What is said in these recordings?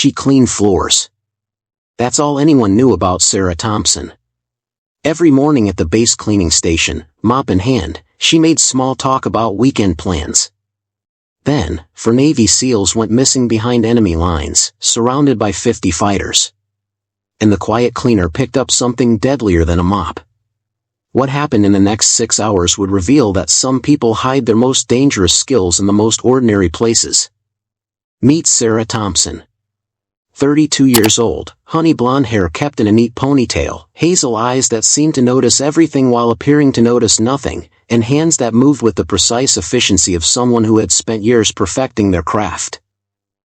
she cleaned floors. That's all anyone knew about Sarah Thompson. Every morning at the base cleaning station, mop in hand, she made small talk about weekend plans. Then, four Navy SEALs went missing behind enemy lines, surrounded by 50 fighters. And the quiet cleaner picked up something deadlier than a mop. What happened in the next 6 hours would reveal that some people hide their most dangerous skills in the most ordinary places. Meet Sarah Thompson. 32 years old, honey blonde hair kept in a neat ponytail, hazel eyes that seemed to notice everything while appearing to notice nothing, and hands that moved with the precise efficiency of someone who had spent years perfecting their craft.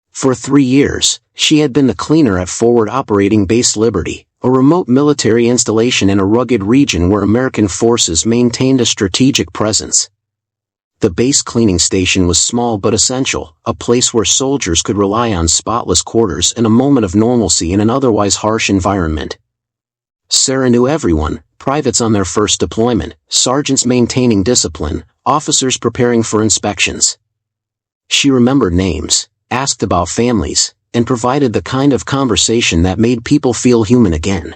For 3 years, she had been the cleaner at Forward Operating Base Liberty, a remote military installation in a rugged region where American forces maintained a strategic presence. The base cleaning station was small but essential, a place where soldiers could rely on spotless quarters and a moment of normalcy in an otherwise harsh environment. Sarah knew everyone, privates on their first deployment, sergeants maintaining discipline, officers preparing for inspections. She remembered names, asked about families, and provided the kind of conversation that made people feel human again.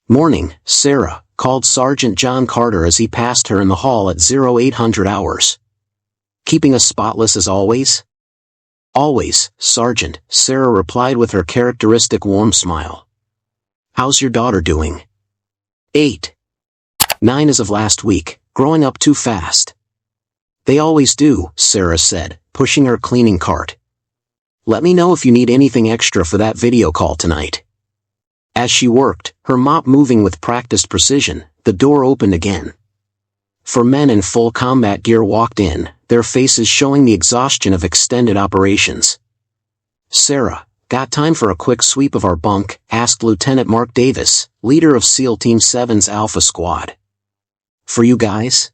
"Morning, Sarah," called Sergeant John Carter as he passed her in the hall at 0800 hours. "Keeping us spotless as always?" "Always, Sergeant," Sarah replied with her characteristic warm smile. "How's your daughter doing?" 8. 9 as of last week, growing up too fast. "They always do," Sarah said, pushing her cleaning cart. "Let me know if you need anything extra for that video call tonight." As she worked, her mop moving with practiced precision, the door opened again. 4 men in full combat gear walked in, their faces showing the exhaustion of extended operations. "Sarah, got time for a quick sweep of our bunk?" asked Lieutenant Mark Davis, leader of SEAL Team 7's Alpha Squad. "For you guys?"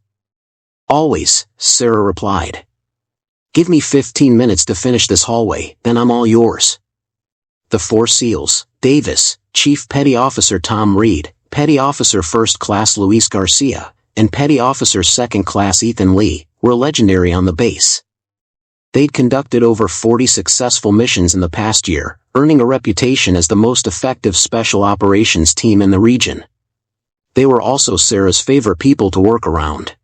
"Always," Sarah replied. "Give me 15 minutes to finish this hallway, then I'm all yours." The 4 SEALs, Davis, Chief Petty Officer Tom Reed, Petty Officer First Class Luis Garcia, and Petty Officer Second Class Ethan Lee, were legendary on the base. They'd conducted over 40 successful missions in the past year, earning a reputation as the most effective special operations team in the region. They were also Sarah's favorite people to work around.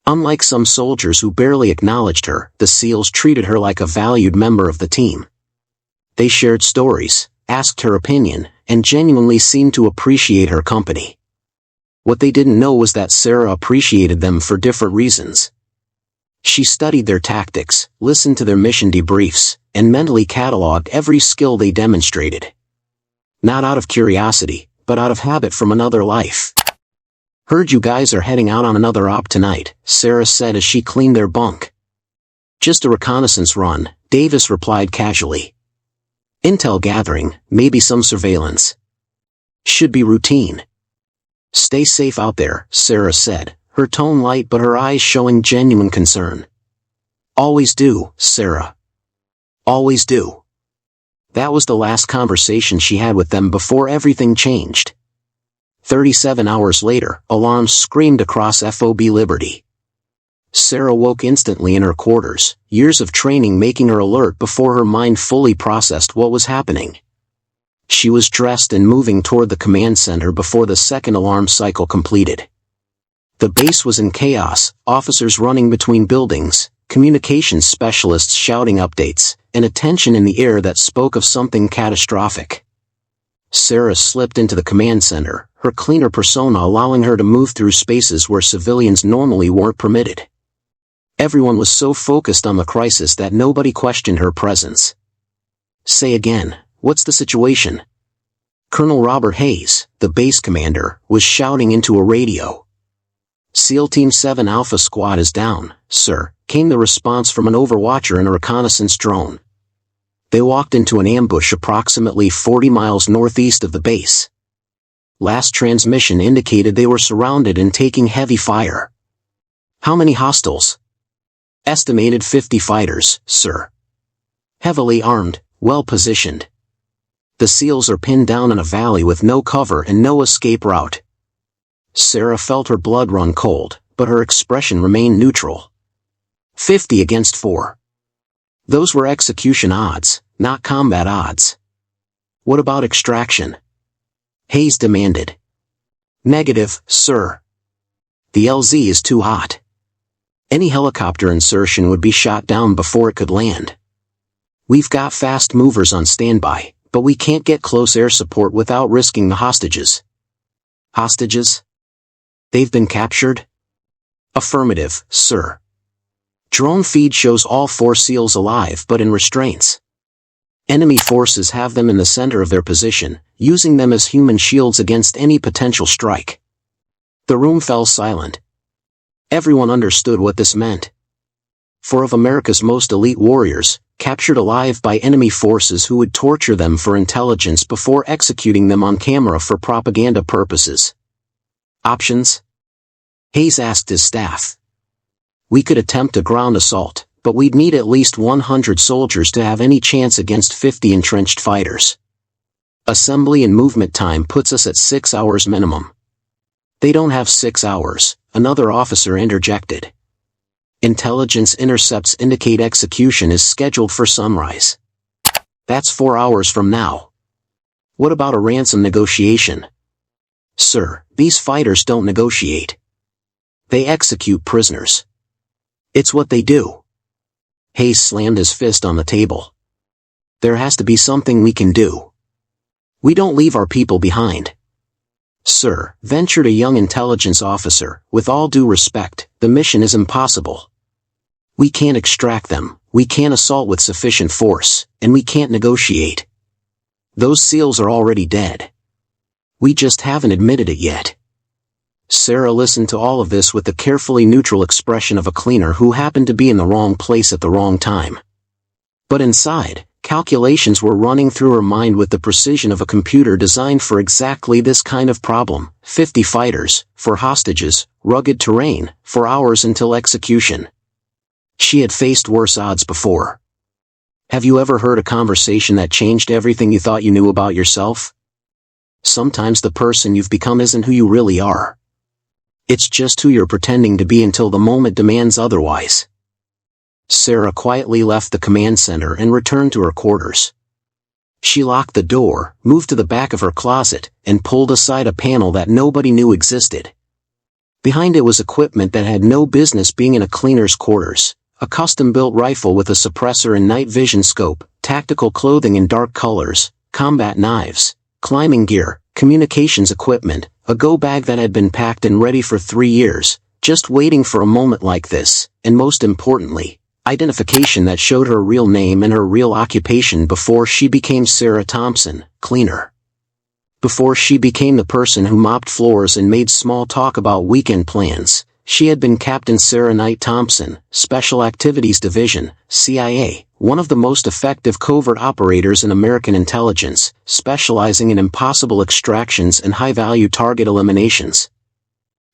Unlike some soldiers who barely acknowledged her, the SEALs treated her like a valued member of the team. They shared stories, asked her opinion, and genuinely seemed to appreciate her company. What they didn't know was that Sarah appreciated them for different reasons. She studied their tactics, listened to their mission debriefs, and mentally cataloged every skill they demonstrated. Not out of curiosity, but out of habit from another life. "Heard you guys are heading out on another op tonight," Sarah said as she cleaned their bunk. "Just a reconnaissance run," Davis replied casually. "Intel gathering, maybe some surveillance. Should be routine." "Stay safe out there," Sarah said, her tone light but her eyes showing genuine concern. "Always do, Sarah. Always do." That was the last conversation she had with them before everything changed. 37 hours later, alarms screamed across FOB Liberty. Sarah woke instantly in her quarters, years of training making her alert before her mind fully processed what was happening. She was dressed and moving toward the command center before the second alarm cycle completed. The base was in chaos, officers running between buildings, communications specialists shouting updates, and a tension in the air that spoke of something catastrophic. Sarah slipped into the command center, her cleaner persona allowing her to move through spaces where civilians normally weren't permitted. Everyone was so focused on the crisis that nobody questioned her presence. "Say again, what's the situation?" Colonel Robert Hayes, the base commander, was shouting into a radio. "SEAL Team 7 Alpha Squad is down, sir," came the response from an overwatcher in a reconnaissance drone. They walked into an ambush approximately 40 miles northeast of the base. Last transmission indicated they were surrounded and taking heavy fire. "How many hostiles?" "Estimated 50 fighters, sir. Heavily armed, well positioned. The SEALs are pinned down in a valley with no cover and no escape route." Sarah felt her blood run cold, but her expression remained neutral. 50 against 4. Those were execution odds, not combat odds. What about extraction? Hayes demanded. Negative, sir. The LZ is too hot. Any helicopter insertion would be shot down before it could land. We've got fast movers on standby, but we can't get close air support without risking the hostages. Hostages? They've been captured? Affirmative, sir. Drone feed shows all 4 SEALs alive but in restraints. Enemy forces have them in the center of their position, using them as human shields against any potential strike. The room fell silent. Everyone understood what this meant. 4 of America's most elite warriors, captured alive by enemy forces who would torture them for intelligence before executing them on camera for propaganda purposes. Options? Hayes asked his staff. We could attempt a ground assault, but we'd need at least 100 soldiers to have any chance against 50 entrenched fighters. Assembly and movement time puts us at 6 hours minimum. They don't have 6 hours, another officer interjected. Intelligence intercepts indicate execution is scheduled for sunrise. That's 4 hours from now. What about a ransom negotiation? Sir, these fighters don't negotiate. They execute prisoners. It's what they do. Hayes slammed his fist on the table. There has to be something we can do. We don't leave our people behind. Sir, ventured a young intelligence officer, with all due respect, the mission is impossible. We can't extract them, we can't assault with sufficient force, and we can't negotiate. Those SEALs are already dead. We just haven't admitted it yet. Sarah listened to all of this with the carefully neutral expression of a cleaner who happened to be in the wrong place at the wrong time. But inside, calculations were running through her mind with the precision of a computer designed for exactly this kind of problem: 50 fighters, 4 hostages, rugged terrain, 4 hours until execution. She had faced worse odds before. Have you ever heard a conversation that changed everything you thought you knew about yourself? Sometimes the person you've become isn't who you really are. It's just who you're pretending to be until the moment demands otherwise. Sarah quietly left the command center and returned to her quarters. She locked the door, moved to the back of her closet, and pulled aside a panel that nobody knew existed. Behind it was equipment that had no business being in a cleaner's quarters: a custom-built rifle with a suppressor and night vision scope, tactical clothing in dark colors, combat knives, climbing gear, communications equipment, a go bag that had been packed and ready for 3 years, just waiting for a moment like this, and most importantly, identification that showed her real name and her real occupation before she became Sarah Thompson, cleaner. Before she became the person who mopped floors and made small talk about weekend plans, she had been Captain Sarah Knight Thompson, Special Activities Division, CIA, one of the most effective covert operators in American intelligence, specializing in impossible extractions and high-value target eliminations.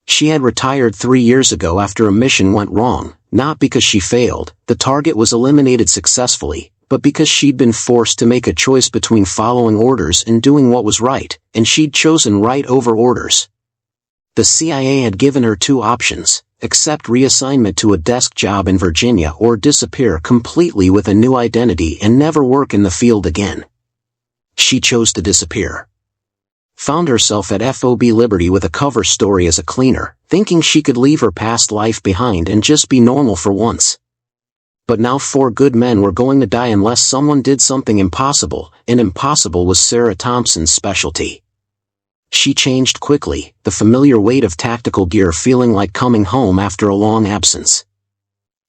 She had retired 3 years ago after a mission went wrong, not because she failed, the target was eliminated successfully, but because she'd been forced to make a choice between following orders and doing what was right, and she'd chosen right over orders. The CIA had given her 2 options: accept reassignment to a desk job in Virginia or disappear completely with a new identity and never work in the field again. She chose to disappear. Found herself at FOB Liberty with a cover story as a cleaner, thinking she could leave her past life behind and just be normal for once. But now 4 good men were going to die unless someone did something impossible, and impossible was Sarah Thompson's specialty. She changed quickly, the familiar weight of tactical gear feeling like coming home after a long absence.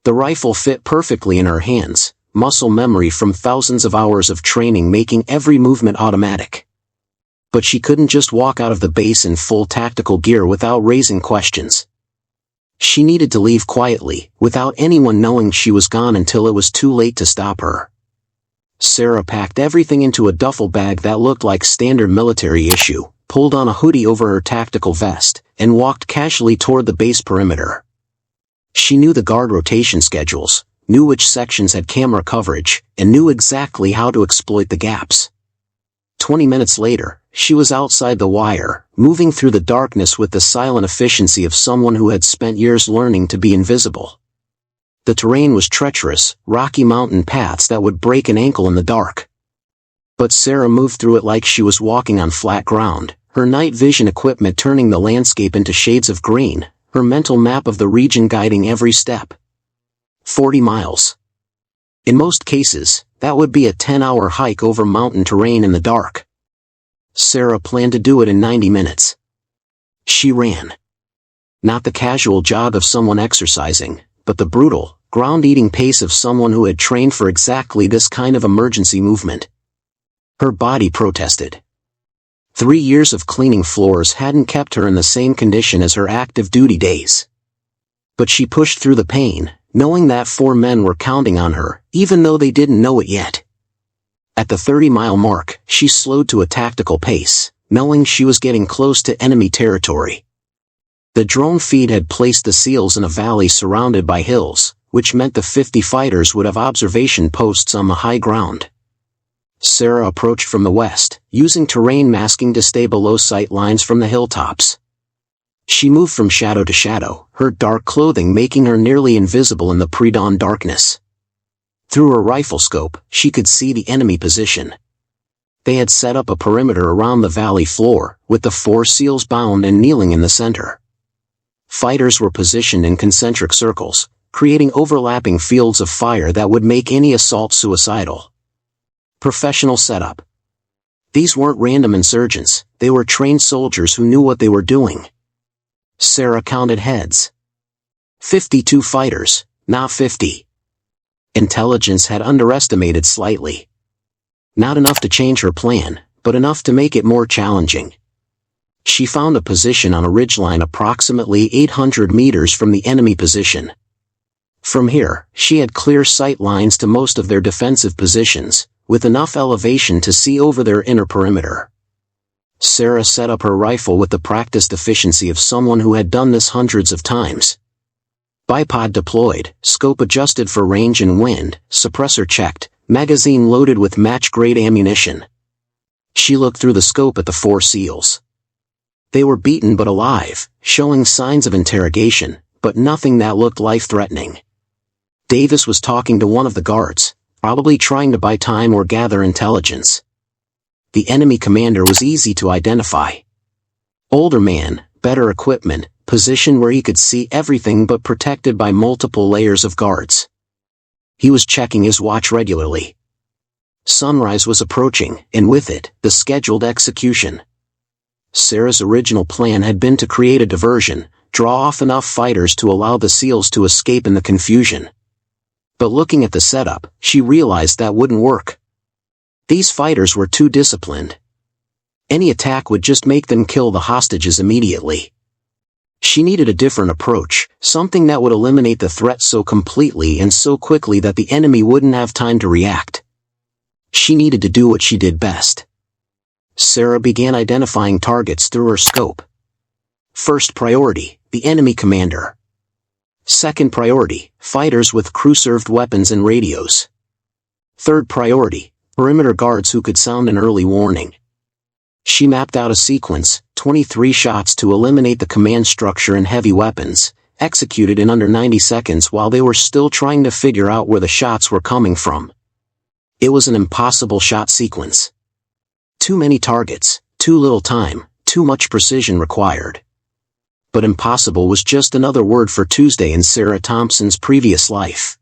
The rifle fit perfectly in her hands, muscle memory from thousands of hours of training making every movement automatic. But she couldn't just walk out of the base in full tactical gear without raising questions. She needed to leave quietly, without anyone knowing she was gone until it was too late to stop her. Sarah packed everything into a duffel bag that looked like standard military issue, pulled on a hoodie over her tactical vest, and walked casually toward the base perimeter. She knew the guard rotation schedules, knew which sections had camera coverage, and knew exactly how to exploit the gaps. 20 minutes later, she was outside the wire, moving through the darkness with the silent efficiency of someone who had spent years learning to be invisible. The terrain was treacherous, rocky mountain paths that would break an ankle in the dark. But Sarah moved through it like she was walking on flat ground, her night vision equipment turning the landscape into shades of green, her mental map of the region guiding every step. 40 miles. In most cases, that would be a 10-hour hike over mountain terrain in the dark. Sarah planned to do it in 90 minutes. She ran. Not the casual jog of someone exercising, but the brutal, ground-eating pace of someone who had trained for exactly this kind of emergency movement. Her body protested. 3 years of cleaning floors hadn't kept her in the same condition as her active duty days. But she pushed through the pain, knowing that 4 men were counting on her, even though they didn't know it yet. At the 30-mile mark, she slowed to a tactical pace, knowing she was getting close to enemy territory. The drone feed had placed the SEALs in a valley surrounded by hills, which meant the 50 fighters would have observation posts on the high ground. Sarah approached from the west, using terrain masking to stay below sight lines from the hilltops. She moved from shadow to shadow, her dark clothing making her nearly invisible in the pre-dawn darkness. Through her rifle scope, she could see the enemy position. They had set up a perimeter around the valley floor, with the 4 SEALs bound and kneeling in the center. Fighters were positioned in concentric circles, creating overlapping fields of fire that would make any assault suicidal. Professional setup. These weren't random insurgents, they were trained soldiers who knew what they were doing. Sarah counted heads. 52 fighters, not 50. Intelligence had underestimated slightly. Not enough to change her plan, but enough to make it more challenging. She found a position on a ridgeline approximately 800 meters from the enemy position. From here, she had clear sight lines to most of their defensive positions, with enough elevation to see over their inner perimeter. Sarah set up her rifle with the practiced efficiency of someone who had done this hundreds of times. Bipod deployed, scope adjusted for range and wind, suppressor checked, magazine loaded with match-grade ammunition. She looked through the scope at the 4 SEALs. They were beaten but alive, showing signs of interrogation, but nothing that looked life-threatening. Davis was talking to one of the guards, probably trying to buy time or gather intelligence. The enemy commander was easy to identify. Older man, better equipment, position where he could see everything but protected by multiple layers of guards. He was checking his watch regularly. Sunrise was approaching, and with it, the scheduled execution. Sarah's original plan had been to create a diversion, draw off enough fighters to allow the SEALs to escape in the confusion. But looking at the setup, she realized that wouldn't work. These fighters were too disciplined. Any attack would just make them kill the hostages immediately. She needed a different approach, something that would eliminate the threat so completely and so quickly that the enemy wouldn't have time to react. She needed to do what she did best. Sarah began identifying targets through her scope. First priority, the enemy commander. Second priority, fighters with crew-served weapons and radios. Third priority, perimeter guards who could sound an early warning. She mapped out a sequence, 23 shots to eliminate the command structure and heavy weapons, executed in under 90 seconds while they were still trying to figure out where the shots were coming from. It was an impossible shot sequence. Too many targets, too little time, too much precision required. But impossible was just another word for Tuesday in Sarah Thompson's previous life.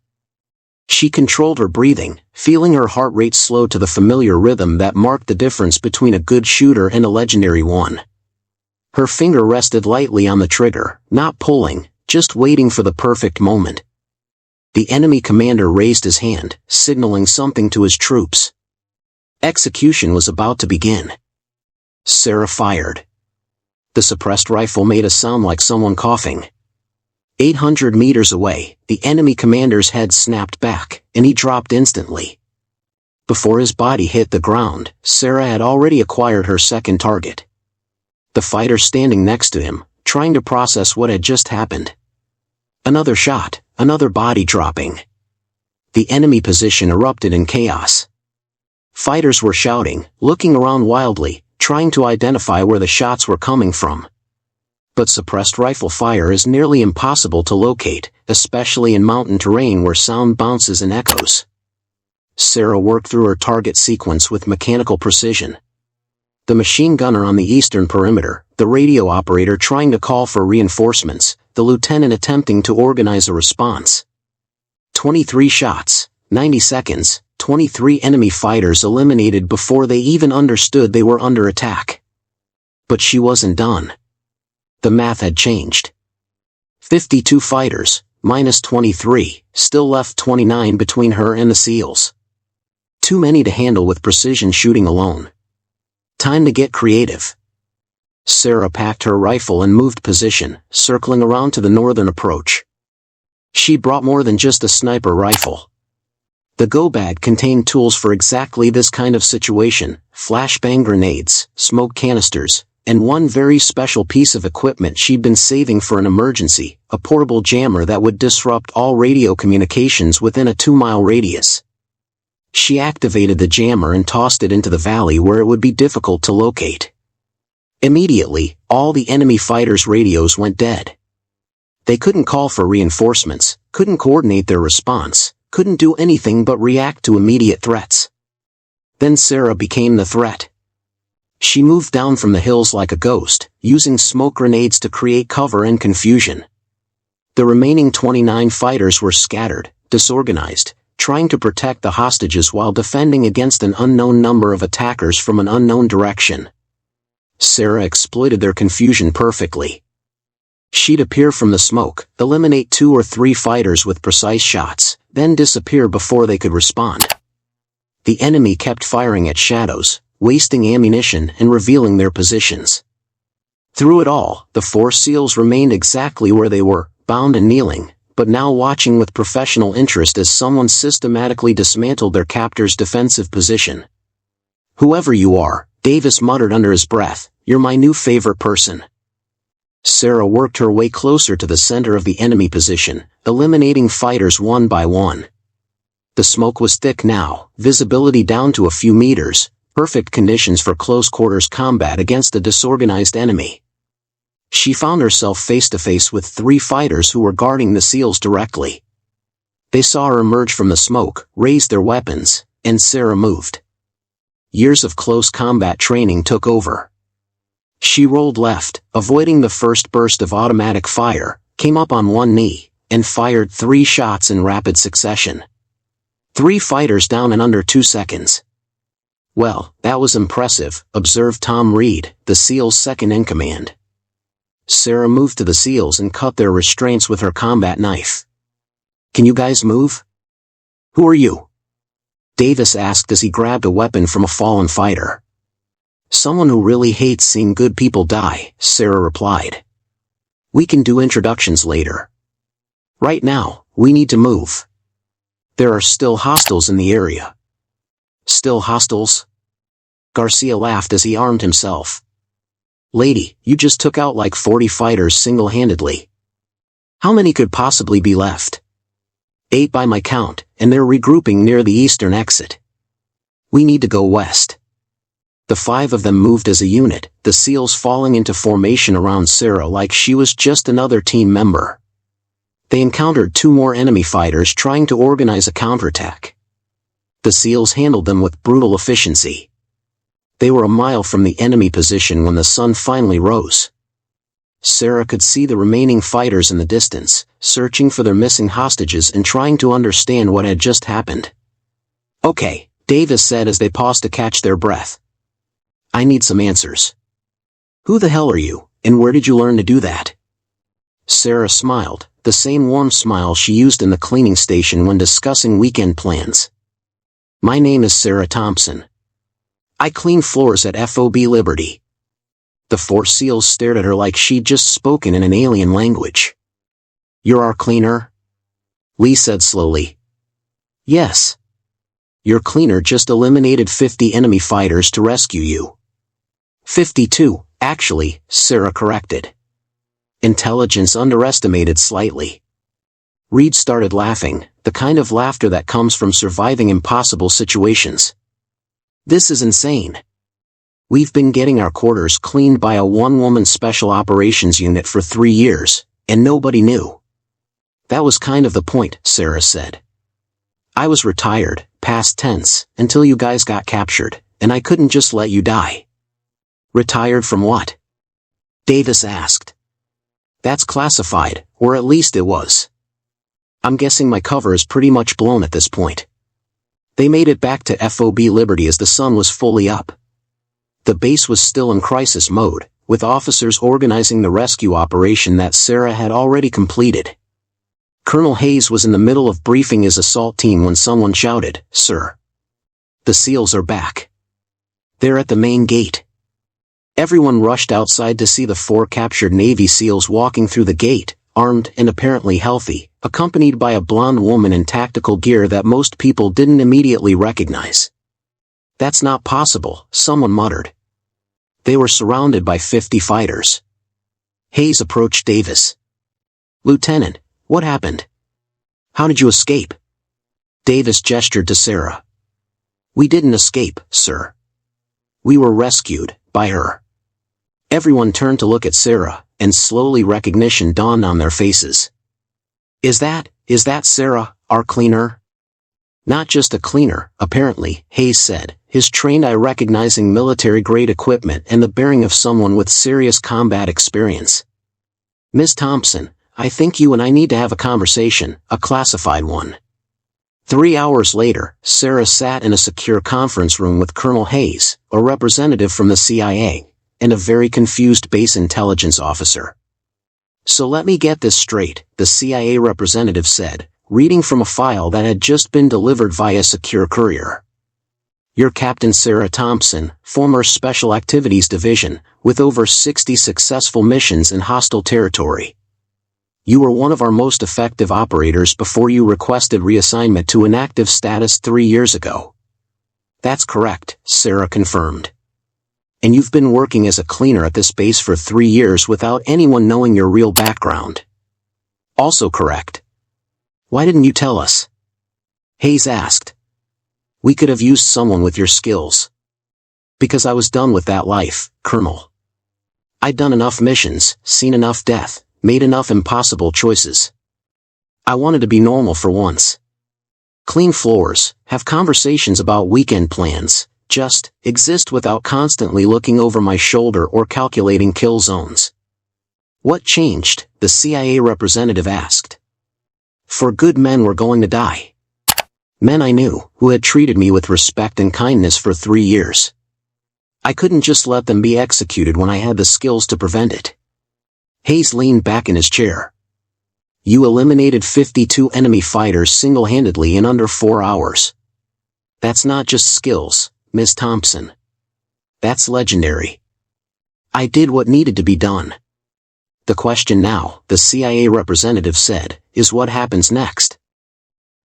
She controlled her breathing, feeling her heart rate slow to the familiar rhythm that marked the difference between a good shooter and a legendary one. Her finger rested lightly on the trigger, not pulling, just waiting for the perfect moment. The enemy commander raised his hand, signaling something to his troops. Execution was about to begin. Sarah fired. The suppressed rifle made a sound like someone coughing. 800 meters away, the enemy commander's head snapped back, and he dropped instantly. Before his body hit the ground, Sarah had already acquired her second target. The fighter standing next to him, trying to process what had just happened. Another shot, another body dropping. The enemy position erupted in chaos. Fighters were shouting, looking around wildly, trying to identify where the shots were coming from. But suppressed rifle fire is nearly impossible to locate, especially in mountain terrain where sound bounces and echoes. Sarah worked through her target sequence with mechanical precision. The machine gunner on the eastern perimeter, the radio operator trying to call for reinforcements, the lieutenant attempting to organize a response. 23 shots, 90 seconds, 23 enemy fighters eliminated before they even understood they were under attack. But she wasn't done. The math had changed. 52 fighters, minus 23, still left 29 between her and the SEALs. Too many to handle with precision shooting alone. Time to get creative. Sarah packed her rifle and moved position, circling around to the northern approach. She brought more than just a sniper rifle. The go bag contained tools for exactly this kind of situation: flashbang grenades, smoke canisters, and one very special piece of equipment she'd been saving for an emergency, a portable jammer that would disrupt all radio communications within a 2-mile radius. She activated the jammer and tossed it into the valley where it would be difficult to locate. Immediately, all the enemy fighters' radios went dead. They couldn't call for reinforcements, couldn't coordinate their response, couldn't do anything but react to immediate threats. Then Sarah became the threat. She moved down from the hills like a ghost, using smoke grenades to create cover and confusion. The remaining 29 fighters were scattered, disorganized, trying to protect the hostages while defending against an unknown number of attackers from an unknown direction. Sarah exploited their confusion perfectly. She'd appear from the smoke, eliminate 2 or 3 fighters with precise shots, then disappear before they could respond. The enemy kept firing at shadows, wasting ammunition and revealing their positions. Through it all, the 4 SEALs remained exactly where they were, bound and kneeling, but now watching with professional interest as someone systematically dismantled their captor's defensive position. "Whoever you are," Davis muttered under his breath, "you're my new favorite person." Sarah worked her way closer to the center of the enemy position, eliminating fighters one by one. The smoke was thick now, visibility down to a few meters, perfect conditions for close-quarters combat against a disorganized enemy. She found herself face-to-face with 3 fighters who were guarding the SEALs directly. They saw her emerge from the smoke, raise their weapons, and Sarah moved. Years of close combat training took over. She rolled left, avoiding the first burst of automatic fire, came up on one knee, and fired 3 shots in rapid succession. 3 fighters down in under 2 seconds. "Well, that was impressive," observed Tom Reed, the SEAL's second-in-command. Sarah moved to the SEALs and cut their restraints with her combat knife. "Can you guys move?" "Who are you?" Davis asked as he grabbed a weapon from a fallen fighter. "Someone who really hates seeing good people die," Sarah replied. "We can do introductions later. Right now, we need to move. There are still hostiles in the area." "Still hostiles?" Garcia laughed as he armed himself. "Lady, you just took out like 40 fighters single-handedly. How many could possibly be left?" 8 by my count, and they're regrouping near the eastern exit. We need to go west." The 5 of them moved as a unit, the SEALs falling into formation around Sarah like she was just another team member. They encountered 2 more enemy fighters trying to organize a counterattack. The SEALs handled them with brutal efficiency. They were a mile from the enemy position when the sun finally rose. Sarah could see the remaining fighters in the distance, searching for their missing hostages and trying to understand what had just happened. "Okay," Davis said as they paused to catch their breath. "I need some answers. Who the hell are you, and where did you learn to do that?" Sarah smiled, the same warm smile she used in the cleaning station when discussing weekend plans. "My name is Sarah Thompson. I clean floors at FOB Liberty." The 4 SEALs stared at her like she'd just spoken in an alien language. "You're our cleaner?" Lee said slowly. "Yes. Your cleaner just eliminated 50 enemy fighters to rescue you." 52, actually, Sarah corrected. Intelligence underestimated slightly. Reed started laughing, the kind of laughter that comes from surviving impossible situations. "This is insane. We've been getting our quarters cleaned by a one-woman special operations unit for 3 years, and nobody knew. That was kind of the point, Sarah said. I was retired, past tense, until you guys got captured, and I couldn't just let you die. Retired from what? Davis asked. That's classified, or at least it was. I'm guessing my cover is pretty much blown at this point. They made it back to FOB Liberty as the sun was fully up. The base was still in crisis mode, with officers organizing the rescue operation that Sarah had already completed. Colonel Hayes was in the middle of briefing his assault team when someone shouted, "Sir! The SEALs are back. They're at the main gate." Everyone rushed outside to see the 4 captured Navy SEALs walking through the gate, armed and apparently healthy, accompanied by a blonde woman in tactical gear that most people didn't immediately recognize. "That's not possible," someone muttered. They were surrounded by 50 fighters. Hayes approached Davis. "Lieutenant, what happened? How did you escape?" Davis gestured to Sarah. "We didn't escape, sir. We were rescued, by her." Everyone turned to look at Sarah, and slowly recognition dawned on their faces. Is that Sarah, our cleaner?" "Not just a cleaner, apparently," Hayes said, his trained eye recognizing military-grade equipment and the bearing of someone with serious combat experience. "Miss Thompson, I think you and I need to have a conversation, a classified one." 3 hours later, Sarah sat in a secure conference room with Colonel Hayes, a representative from the CIA, and a very confused base intelligence officer. "So let me get this straight," the CIA representative said, reading from a file that had just been delivered via secure courier. "You're Captain Sarah Thompson, former Special Activities Division, with over 60 successful missions in hostile territory. You were one of our most effective operators before you requested reassignment to inactive status 3 years ago." "That's correct," Sarah confirmed. "And you've been working as a cleaner at this base for 3 years without anyone knowing your real background." "Also correct." "Why didn't you tell us?" Hayes asked. "We could have used someone with your skills." "Because I was done with that life, Colonel. I'd done enough missions, seen enough death, made enough impossible choices. I wanted to be normal for once. Clean floors, have conversations about weekend plans, just exist without constantly looking over my shoulder or calculating kill zones." "What changed?" the CIA representative asked. "For good men were going to die. Men I knew, who had treated me with respect and kindness for 3 years. I couldn't just let them be executed when I had the skills to prevent it." Hayes leaned back in his chair. "You eliminated 52 enemy fighters single-handedly in under 4 hours. That's not just skills, Miss Thompson. That's legendary. I did what needed to be done. The question now," the CIA representative said, "is what happens next.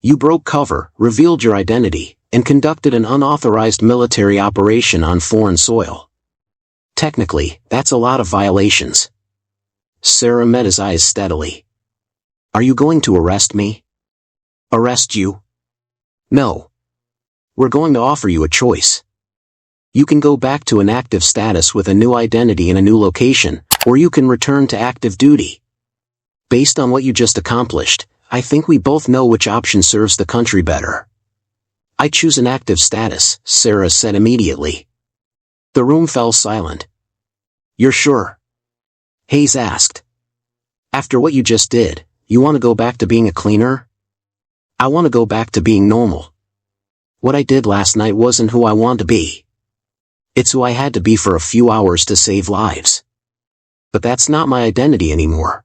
You broke cover, revealed your identity, and conducted an unauthorized military operation on foreign soil. Technically, that's a lot of violations." Sarah met his eyes steadily. "Are you going to arrest me?" "Arrest you? No. We're going to offer you a choice. You can go back to inactive status with a new identity in a new location, or you can return to active duty. Based on what you just accomplished, I think we both know which option serves the country better." "I choose inactive status," Sarah said immediately. The room fell silent. "You're sure?" Hayes asked. "After what you just did, you want to go back to being a cleaner?" "I want to go back to being normal. What I did last night wasn't who I want to be. It's who I had to be for a few hours to save lives. But that's not my identity anymore."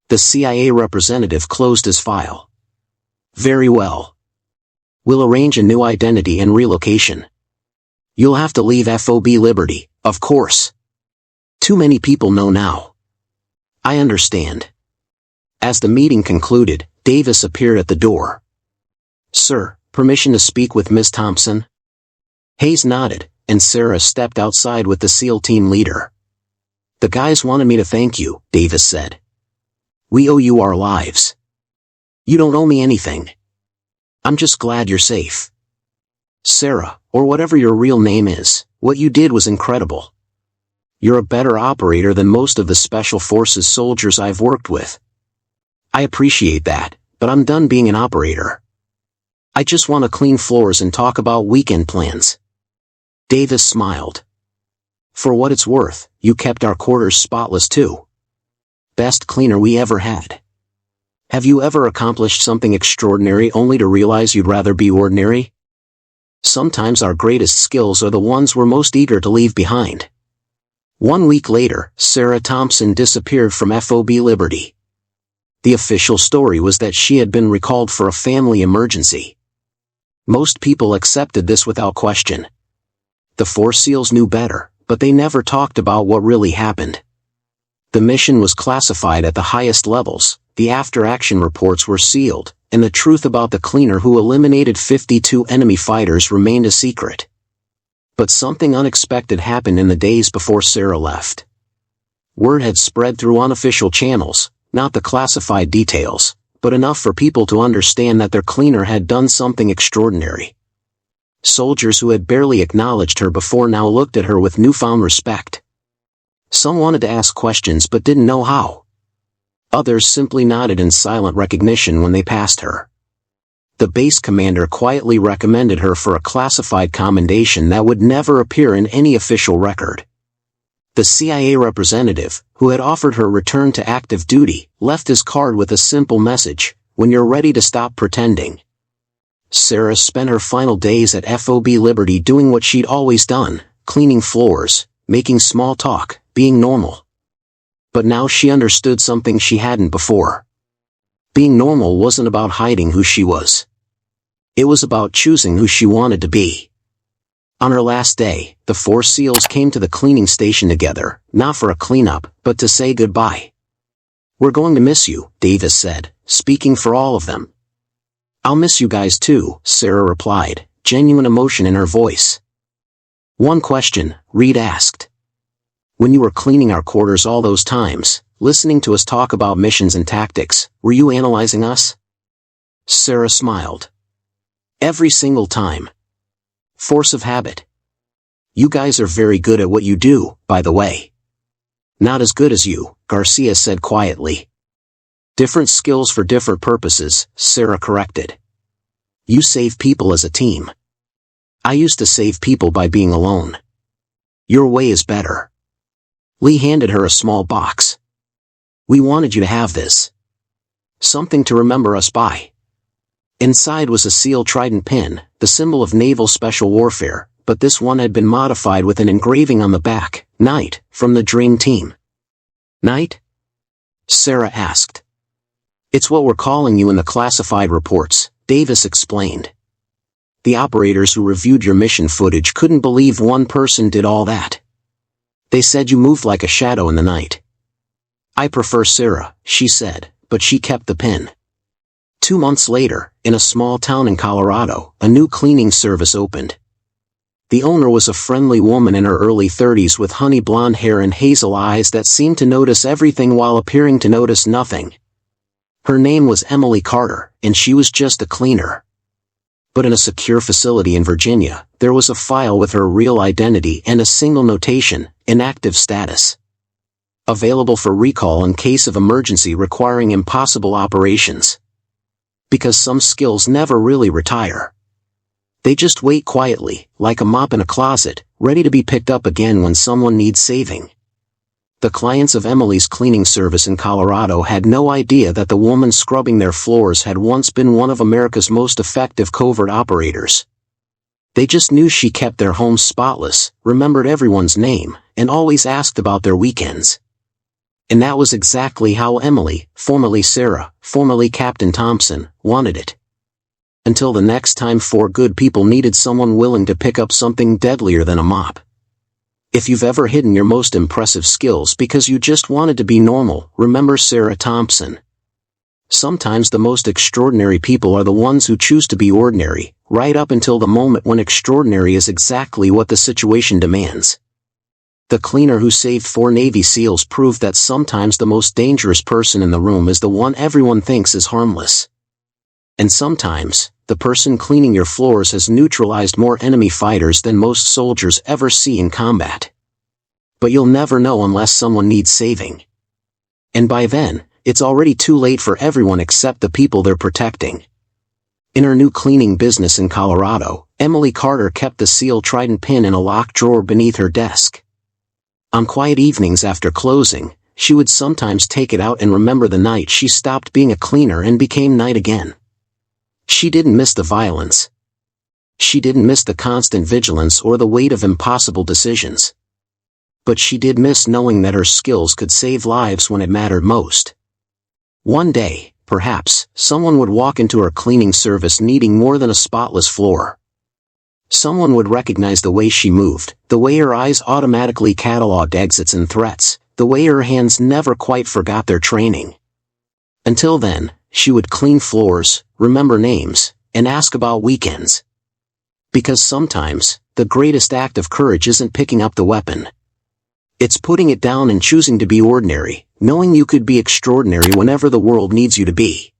The CIA representative closed his file. "Very well. We'll arrange a new identity and relocation. You'll have to leave FOB Liberty, of course. Too many people know now." "I understand." As the meeting concluded, Davis appeared at the door. "Sir, permission to speak with Miss Thompson?" Hayes nodded, and Sarah stepped outside with the SEAL team leader. "The guys wanted me to thank you," Davis said. "We owe you our lives. You don't owe me anything. I'm just glad you're safe." "Sarah, or whatever your real name is, what you did was incredible. You're a better operator than most of the Special Forces soldiers I've worked with. I appreciate that, but I'm done being an operator. I just want to clean floors and talk about weekend plans. Davis smiled. For what it's worth, you kept our quarters spotless too. Best cleaner we ever had. Have you ever accomplished something extraordinary only to realize you'd rather be ordinary? Sometimes our greatest skills are the ones we're most eager to leave behind. 1 week later, Sarah Thompson disappeared from FOB Liberty. The official story was that she had been recalled for a family emergency. Most people accepted this without question. The 4 SEALs knew better, but they never talked about what really happened. The mission was classified at the highest levels, the after-action reports were sealed, and the truth about the cleaner who eliminated 52 enemy fighters remained a secret. But something unexpected happened in the days before Sarah left. Word had spread through unofficial channels, not the classified details, but enough for people to understand that their cleaner had done something extraordinary. Soldiers who had barely acknowledged her before now looked at her with newfound respect. Some wanted to ask questions but didn't know how. Others simply nodded in silent recognition when they passed her. The base commander quietly recommended her for a classified commendation that would never appear in any official record. The CIA representative, who had offered her return to active duty, left his card with a simple message: when you're ready to stop pretending. Sarah spent her final days at FOB Liberty doing what she'd always done, cleaning floors, making small talk, being normal. But now she understood something she hadn't before. Being normal wasn't about hiding who she was. It was about choosing who she wanted to be. On her last day, the 4 SEALs came to the cleaning station together, not for a cleanup, but to say goodbye. We're going to miss you, Davis said, speaking for all of them. I'll miss you guys too, Sarah replied, genuine emotion in her voice. One question, Reed asked. When you were cleaning our quarters all those times, listening to us talk about missions and tactics, were you analyzing us? Sarah smiled. Every single time. Force of habit. You guys are very good at what you do, by the way. Not as good as you, Garcia said quietly. Different skills for different purposes, Sarah corrected. You save people as a team. I used to save people by being alone. Your way is better. Lee handed her a small box. We wanted you to have this. Something to remember us by. Inside was a SEAL trident pin, the symbol of naval special warfare, but this one had been modified with an engraving on the back, Knight, from the Dream Team. Knight? Sarah asked. It's what we're calling you in the classified reports, Davis explained. The operators who reviewed your mission footage couldn't believe one person did all that. They said you moved like a shadow in the night. I prefer Sarah, she said, but she kept the pin. 2 months later, in a small town in Colorado, a new cleaning service opened. The owner was a friendly woman in her early 30s with honey blonde hair and hazel eyes that seemed to notice everything while appearing to notice nothing. Her name was Emily Carter, and she was just a cleaner. But in a secure facility in Virginia, there was a file with her real identity and a single notation, inactive status. Available for recall in case of emergency requiring impossible operations. Because some skills never really retire. They just wait quietly, like a mop in a closet, ready to be picked up again when someone needs saving. The clients of Emily's cleaning service in Colorado had no idea that the woman scrubbing their floors had once been one of America's most effective covert operators. They just knew she kept their homes spotless, remembered everyone's name, and always asked about their weekends. And that was exactly how Emily, formerly Sarah, formerly Captain Thompson, wanted it. Until the next time 4 good people needed someone willing to pick up something deadlier than a mop. If you've ever hidden your most impressive skills because you just wanted to be normal, remember Sarah Thompson. Sometimes the most extraordinary people are the ones who choose to be ordinary, right up until the moment when extraordinary is exactly what the situation demands. The cleaner who saved 4 Navy SEALs proved that sometimes the most dangerous person in the room is the one everyone thinks is harmless. And sometimes, the person cleaning your floors has neutralized more enemy fighters than most soldiers ever see in combat. But you'll never know unless someone needs saving. And by then, it's already too late for everyone except the people they're protecting. In her new cleaning business in Colorado, Emily Carter kept the seal trident pin in a locked drawer beneath her desk. On quiet evenings after closing, she would sometimes take it out and remember the night she stopped being a cleaner and became night again. She didn't miss the violence. She didn't miss the constant vigilance or the weight of impossible decisions. But she did miss knowing that her skills could save lives when it mattered most. One day, perhaps, someone would walk into her cleaning service needing more than a spotless floor. Someone would recognize the way she moved, the way her eyes automatically cataloged exits and threats, the way her hands never quite forgot their training. Until then, she would clean floors, remember names, and ask about weekends. Because sometimes, the greatest act of courage isn't picking up the weapon. It's putting it down and choosing to be ordinary, knowing you could be extraordinary whenever the world needs you to be.